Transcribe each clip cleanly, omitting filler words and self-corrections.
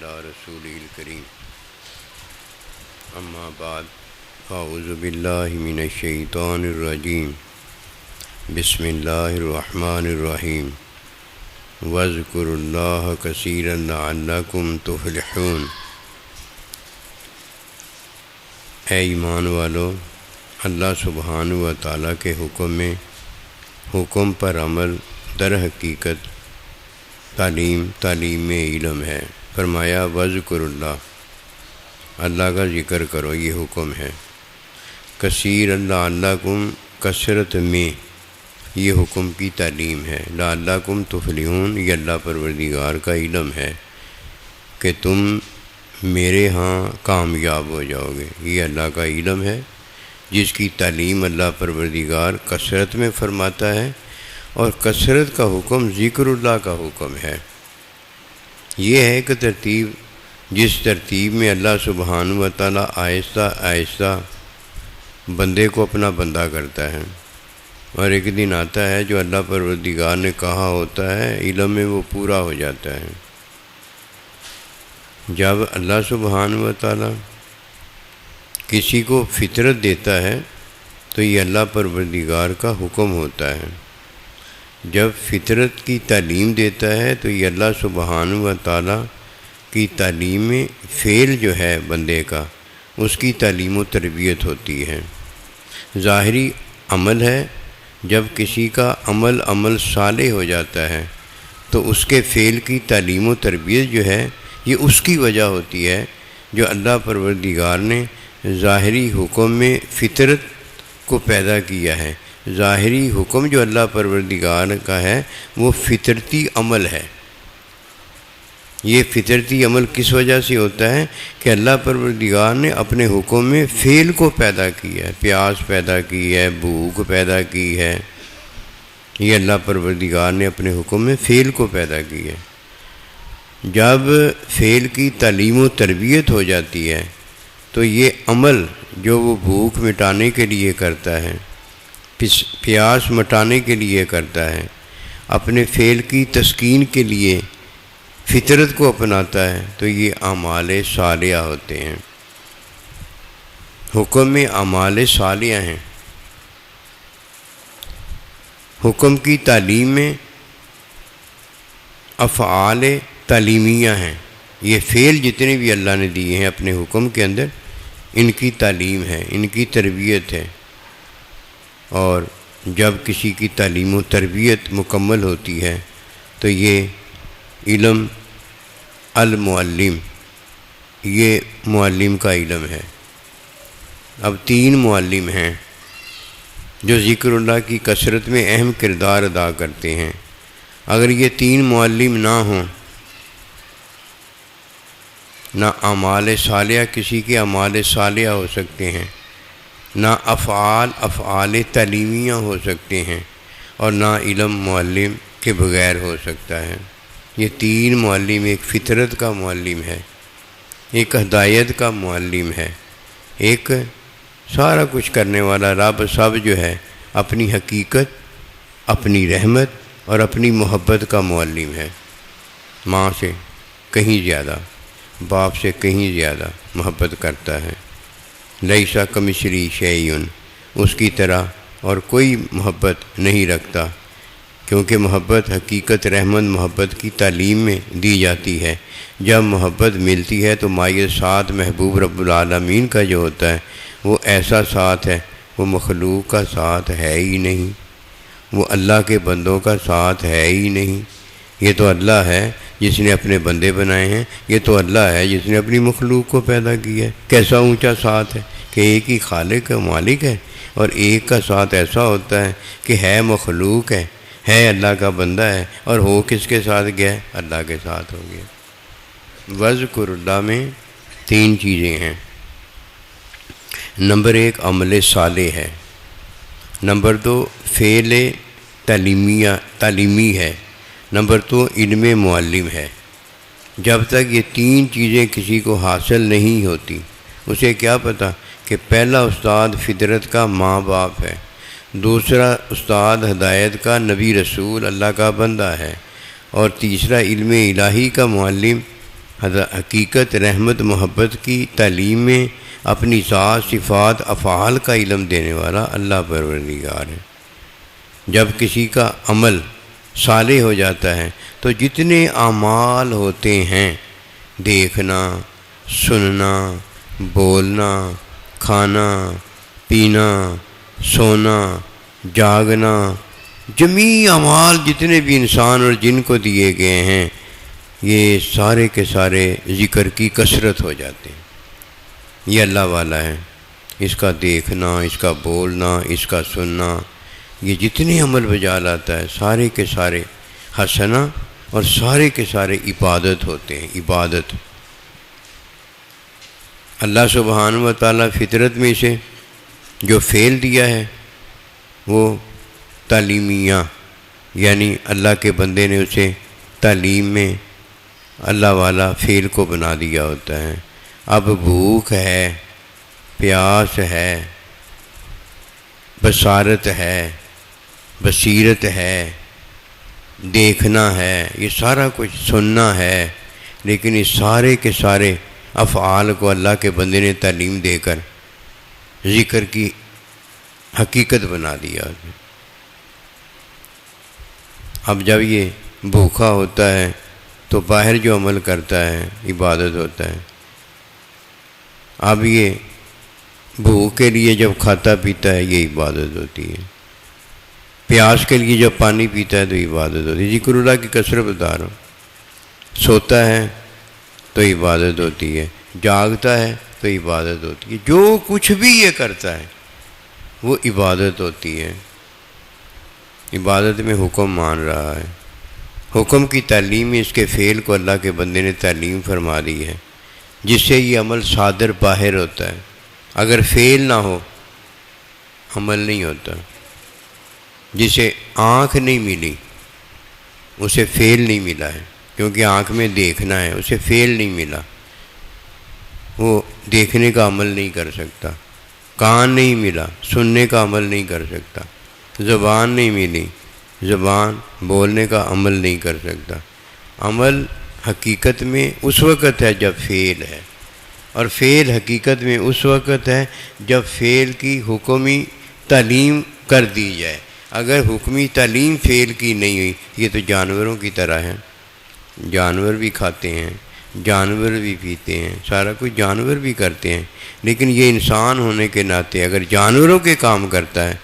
علی رسولہ الکریم اما بعد فاعوذ باللہ من الشیطان الرجیم بسم اللہ الرحمن الرحیم واذکروا اللہ کثیرا لعلکم تفلحون۔ اے ایمان والو، اللہ سبحانہ و تعالیٰ کے حکم پر عمل در حقیقت تعلیم میں علم ہے۔ فرمایا وذکر اللہ کا ذکر کرو، یہ حکم ہے۔ کثیر لعلکم، کثرت میں، یہ حکم کی تعلیم ہے۔ لعلکم تفلحون، یہ اللہ پروردگار کا علم ہے کہ تم میرے ہاں کامیاب ہو جاؤ گے۔ یہ اللہ کا علم ہے جس کی تعلیم اللہ پروردگار کثرت میں فرماتا ہے، اور کثرت کا حکم ذکر اللہ کا حکم ہے۔ یہ ہے کہ ترتیب، جس ترتیب میں اللہ سبحانہ و تعالیٰ آہستہ آہستہ بندے کو اپنا بندہ کرتا ہے، اور ایک دن آتا ہے جو اللہ پروردگار نے کہا ہوتا ہے علم میں وہ پورا ہو جاتا ہے۔ جب اللہ سبحانہ و تعالیٰ کسی کو فطرت دیتا ہے تو یہ اللہ پروردگار کا حکم ہوتا ہے۔ جب فطرت کی تعلیم دیتا ہے تو یہ اللہ سبحانہ و تعالیٰ کی تعلیم میں فعل جو ہے بندے کا، اس کی تعلیم و تربیت ہوتی ہے۔ ظاہری عمل ہے، جب کسی کا عمل صالح ہو جاتا ہے تو اس کے فعل کی تعلیم و تربیت جو ہے یہ اس کی وجہ ہوتی ہے جو اللہ پروردگار نے ظاہری حکم میں فطرت کو پیدا کیا ہے۔ ظاہری حکم جو اللہ پروردگار کا ہے وہ فطرتی عمل ہے۔ یہ فطرتی عمل کس وجہ سے ہوتا ہے کہ اللہ پروردگار نے اپنے حکم میں فعل کو پیدا کیا ہے، پیاس پیدا کی ہے، بھوک پیدا کی ہے۔ یہ اللہ پروردگار نے اپنے حکم میں فعل کو پیدا کی ہے۔ جب فعل کی تعلیم و تربیت ہو جاتی ہے تو یہ عمل جو وہ بھوک مٹانے کے لیے کرتا ہے، پیاس مٹانے کے لیے کرتا ہے، اپنے فعل کی تسکین کے لیے فطرت کو اپناتا ہے، تو یہ اعمال صالحہ ہوتے ہیں۔ حکم میں اعمال صالحہ ہیں۔ حکم کی تعلیم میں افعال تعلیمیہ ہیں۔ یہ فعل جتنے بھی اللہ نے دیے ہیں اپنے حکم کے اندر، ان کی تعلیم ہے، ان کی تربیت ہے۔ اور جب کسی کی تعلیم و تربیت مکمل ہوتی ہے تو یہ علم المعلم، یہ معلم کا علم ہے۔ اب 3 معلم ہیں جو ذکر اللہ کی کثرت میں اہم کردار ادا کرتے ہیں۔ اگر یہ 3 معلم نہ ہوں، نہ اعمال صالحہ، کسی کے اعمال صالحہ ہو سکتے ہیں، نہ افعال تعلیمیہ ہو سکتے ہیں، اور نہ علم معلم کے بغیر ہو سکتا ہے۔ یہ 3 معلم، ایک فطرت کا معلم ہے، ایک ہدایت کا معلم ہے، ایک سارا کچھ کرنے والا رب سب جو ہے اپنی حقیقت، اپنی رحمت اور اپنی محبت کا معلم ہے۔ ماں سے کہیں زیادہ، باپ سے کہیں زیادہ محبت کرتا ہے۔ لیس کمثلہ شیء، اس کی طرح اور کوئی محبت نہیں رکھتا، کیونکہ محبت حقیقت رحمت محبت کی تعلیم میں دی جاتی ہے۔ جب محبت ملتی ہے تو مائع ساتھ محبوب رب العالمین کا جو ہوتا ہے وہ ایسا ساتھ ہے، وہ مخلوق کا ساتھ ہے ہی نہیں، وہ اللہ کے بندوں کا ساتھ ہے ہی نہیں۔ یہ تو اللہ ہے جس نے اپنے بندے بنائے ہیں، یہ تو اللہ ہے جس نے اپنی مخلوق کو پیدا کیا ہے۔ کیسا اونچا ساتھ ہے کہ ایک ہی خالق ہے، مالک ہے، اور ایک کا ساتھ ایسا ہوتا ہے کہ ہے مخلوق ہے اللہ کا بندہ ہے، اور ہو کس کے ساتھ گیا؟ اللہ کے ساتھ ہو گیا۔ وذکر اللہ میں 3 چیزیں ہیں۔ نمبر 1 عمل صالح ہے، نمبر 2 فعل تعلیمی ہے، نمبر 2 علم معلم ہے۔ جب تک یہ 3 چیزیں کسی کو حاصل نہیں ہوتی، اسے کیا پتہ کہ پہلا استاد فطرت کا ماں باپ ہے، دوسرا استاد ہدایت کا نبی رسول اللہ کا بندہ ہے، اور تیسرا علم الہی کا معلم حقیقت، رحمت، محبت کی تعلیم میں اپنی ذات، صفات، افعال کا علم دینے والا اللہ پروردگار ہے۔ جب کسی کا عمل صالح ہو جاتا ہے تو جتنے اعمال ہوتے ہیں، دیکھنا، سننا، بولنا، کھانا، پینا، سونا، جاگنا، جمیع اعمال جتنے بھی انسان اور جن کو دیے گئے ہیں، یہ سارے کے سارے ذکر کی کثرت ہو جاتے ہیں۔ یہ اللہ والا ہے، اس کا دیکھنا، اس کا بولنا، اس کا سننا، یہ جتنے عمل بجا لاتا ہے سارے کے سارے حسنہ اور سارے کے سارے عبادت ہوتے ہیں، عبادت۔ اللہ سبحانہ و تعالیٰ فطرت میں اسے جو فعل دیا ہے وہ تعلیمیہ، یعنی اللہ کے بندے نے اسے تعلیم میں اللہ والا فعل کو بنا دیا ہوتا ہے۔ اب بھوک ہے، پیاس ہے، بصارت ہے، بصیرت ہے، دیکھنا ہے، یہ سارا کچھ سننا ہے، لیکن اس سارے کے سارے افعال کو اللہ کے بندے نے تعلیم دے کر ذکر کی حقیقت بنا دیا۔ اب جب یہ بھوکا ہوتا ہے تو باہر جو عمل کرتا ہے عبادت ہوتا ہے۔ اب یہ بھوک کے لیے جب کھاتا پیتا ہے یہ عبادت ہوتی ہے، پیاس کے لیے جب پانی پیتا ہے تو عبادت ہوتی ہے۔ ذکر اللہ کی کثرت بتا رہا ہوں۔ سوتا ہے تو عبادت ہوتی ہے، جاگتا ہے تو عبادت ہوتی ہے، جو کچھ بھی یہ کرتا ہے وہ عبادت ہوتی ہے۔ عبادت میں حکم مان رہا ہے، حکم کی تعلیم میں اس کے فعل کو اللہ کے بندے نے تعلیم فرما دی ہے، جس سے یہ عمل صادر باہر ہوتا ہے۔ اگر فعل نہ ہو عمل نہیں ہوتا۔ جسے آنکھ نہیں ملی اسے فعل نہیں ملا ہے، کیونکہ آنکھ میں دیکھنا ہے، اسے فعل نہیں ملا، وہ دیکھنے کا عمل نہیں کر سکتا۔ کان نہیں ملا، سننے کا عمل نہیں کر سکتا۔ زبان نہیں ملی، زبان بولنے کا عمل نہیں کر سکتا۔ عمل حقیقت میں اس وقت ہے جب فعل ہے، اور فعل حقیقت میں اس وقت ہے جب فعل کی حکمی تعلیم کر دی جائے۔ اگر حکمی تعلیم فعل کی نہیں ہوئی، یہ تو جانوروں کی طرح ہے۔ جانور بھی کھاتے ہیں، جانور بھی پیتے ہیں، سارا کچھ جانور بھی کرتے ہیں، لیکن یہ انسان ہونے کے ناطے اگر جانوروں کے کام کرتا ہے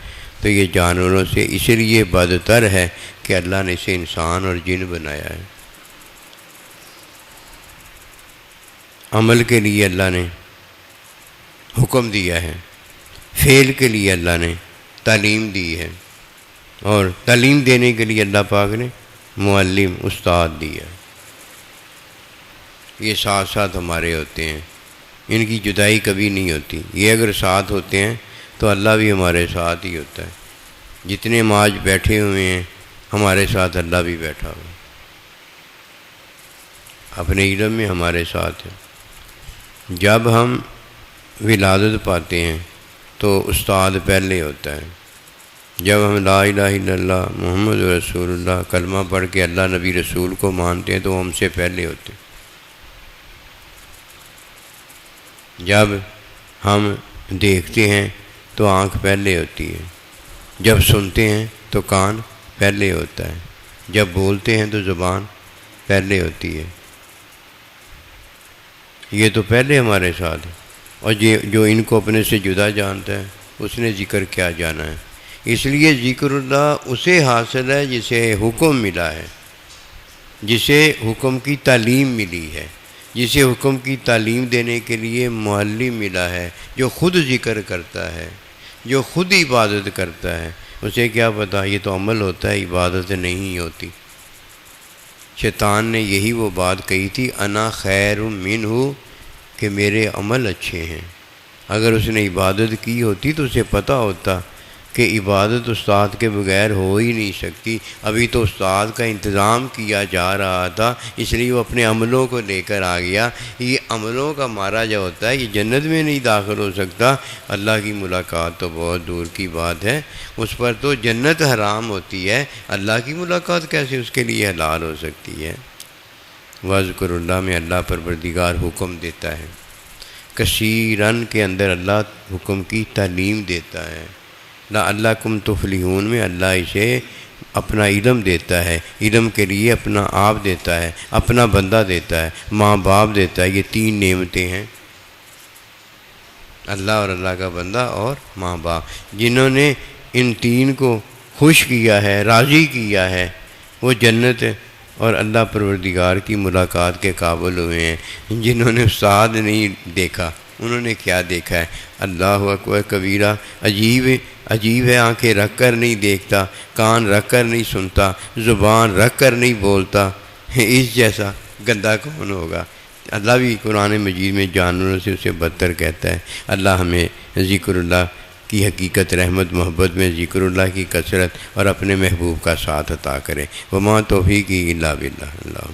تو یہ جانوروں سے اس لیے بدتر ہے کہ اللہ نے اسے انسان اور جن بنایا ہے۔ عمل کے لیے اللہ نے حکم دیا ہے، فعل کے لیے اللہ نے تعلیم دی ہے، اور تعلیم دینے کے لیے اللہ پاک نے معلم، استاد دیا۔ یہ ساتھ ساتھ ہمارے ہوتے ہیں، ان کی جدائی کبھی نہیں ہوتی۔ یہ اگر ساتھ ہوتے ہیں تو اللہ بھی ہمارے ساتھ ہی ہوتا ہے۔ جتنے ہم آج بیٹھے ہوئے ہیں ہمارے ساتھ اللہ بھی بیٹھا ہوا ہے، اپنے علم میں ہمارے ساتھ ہے۔ جب ہم ولادت پاتے ہیں تو استاد پہلے ہوتا ہے۔ جب ہم لا الہ الا اللہ محمد رسول اللہ کلمہ پڑھ کے اللہ نبی رسول کو مانتے ہیں تو وہ ہم سے پہلے ہوتے ہیں۔ جب ہم دیکھتے ہیں تو آنکھ پہلے ہوتی ہے، جب سنتے ہیں تو کان پہلے ہوتا ہے، جب بولتے ہیں تو زبان پہلے ہوتی ہے۔ یہ تو پہلے ہمارے ساتھ ہے، اور جو ان کو اپنے سے جدا جانتا ہے اس نے ذکر کیا جانا ہے۔ اس لیے ذکر اللہ اسے حاصل ہے جسے حکم ملا ہے، جسے حکم کی تعلیم ملی ہے، جسے حکم کی تعلیم دینے کے لیے معلم ملا ہے، جو خود ذکر کرتا ہے، جو خود عبادت کرتا ہے۔ اسے کیا پتہ یہ تو عمل ہوتا ہے، عبادت نہیں ہوتی۔ شیطان نے یہی وہ بات کہی تھی، انا خیر منہ، کہ میرے عمل اچھے ہیں۔ اگر اس نے عبادت کی ہوتی تو اسے پتہ ہوتا کہ عبادت استاد کے بغیر ہو ہی نہیں سکتی۔ ابھی تو استاد کا انتظام کیا جا رہا تھا، اس لیے وہ اپنے عملوں کو لے کر آ گیا۔ یہ عملوں کا مارا جو ہوتا ہے یہ جنت میں نہیں داخل ہو سکتا۔ اللہ کی ملاقات تو بہت دور کی بات ہے، اس پر تو جنت حرام ہوتی ہے، اللہ کی ملاقات کیسے اس کے لیے حلال ہو سکتی ہے؟ وذکر اللہ میں اللہ پروردگار حکم دیتا ہے، کثیرن کے اندر اللہ حکم کی تعلیم دیتا ہے، لعلکم تفلحون میں اللہ اسے اپنا علم دیتا ہے، علم کے لیے اپنا آپ دیتا ہے، اپنا بندہ دیتا ہے، ماں باپ دیتا ہے۔ یہ تین نعمتیں ہیں، اللہ اور اللہ کا بندہ اور ماں باپ، جنہوں نے ان تین کو خوش کیا ہے، راضی کیا ہے، وہ جنت اور اللہ پروردگار کی ملاقات کے قابل ہوئے ہیں۔ جنہوں نے استاد نہیں دیکھا، انہوں نے کیا دیکھا ہے؟ اللہ اکبر کبیرہ، عجیب ہے، آنکھیں رکھ کر نہیں دیکھتا، کان رکھ کر نہیں سنتا، زبان رکھ کر نہیں بولتا، اس جیسا گندا کون ہوگا؟ اللہ بھی قرآن مجید میں جانوروں سے اسے بدتر کہتا ہے۔ اللہ ہمیں ذکر اللہ کی حقیقت، رحمت محبت میں ذکر اللہ کی کثرت اور اپنے محبوب کا ساتھ عطا کرے۔ وما توفیقی الا باللہ۔ اللہ